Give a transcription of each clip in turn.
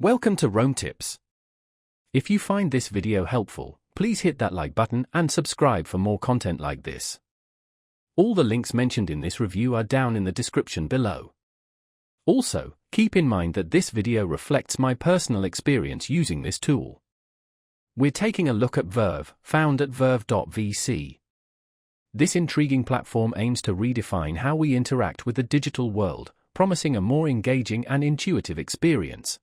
Welcome to Rome Tips. If you find this video helpful, please hit that like button and subscribe for more content like this. All the links mentioned in this review are down in the description below. Also, keep in mind that this video reflects my personal experience using this tool. We're taking a look at Verve, found at verve.vc. This intriguing platform aims to redefine how we interact with the digital world, promising a more engaging and intuitive experience.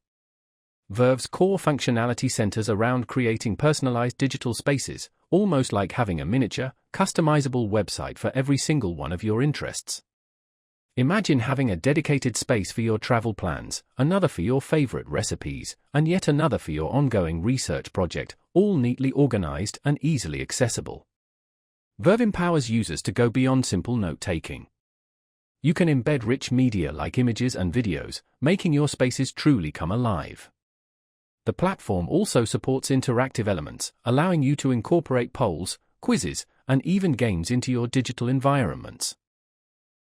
Verve's core functionality centers around creating personalized digital spaces, almost like having a miniature, customizable website for every single one of your interests. Imagine having a dedicated space for your travel plans, another for your favorite recipes, and yet another for your ongoing research project, all neatly organized and easily accessible. Verve empowers users to go beyond simple note-taking. You can embed rich media like images and videos, making your spaces truly come alive. The platform also supports interactive elements, allowing you to incorporate polls, quizzes, and even games into your digital environments.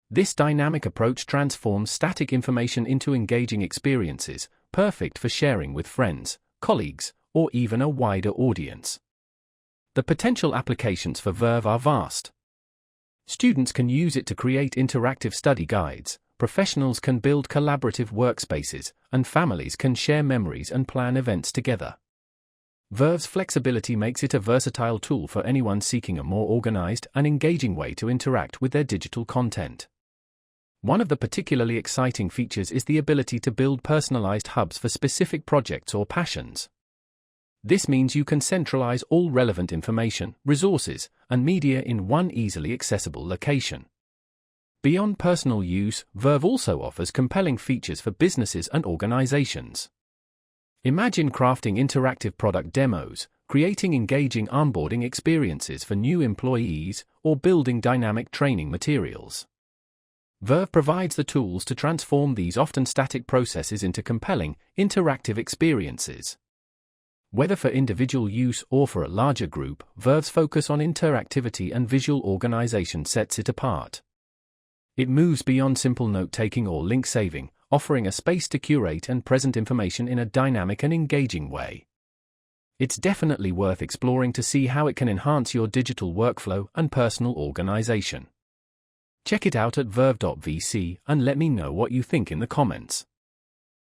This dynamic approach transforms static information into engaging experiences, perfect for sharing with friends, colleagues, or even a wider audience. The potential applications for Verve are vast. Students can use it to create interactive study guides, professionals can build collaborative workspaces, and families can share memories and plan events together. Verve's flexibility makes it a versatile tool for anyone seeking a more organized and engaging way to interact with their digital content. One of the particularly exciting features is the ability to build personalized hubs for specific projects or passions. This means you can centralize all relevant information, resources, and media in one easily accessible location. Beyond personal use, Verve also offers compelling features for businesses and organizations. Imagine crafting interactive product demos, creating engaging onboarding experiences for new employees, or building dynamic training materials. Verve provides the tools to transform these often static processes into compelling, interactive experiences. Whether for individual use or for a larger group, Verve's focus on interactivity and visual organization sets it apart. It moves beyond simple note-taking or link saving, offering a space to curate and present information in a dynamic and engaging way. It's definitely worth exploring to see how it can enhance your digital workflow and personal organization. Check it out at verve.vc and let me know what you think in the comments.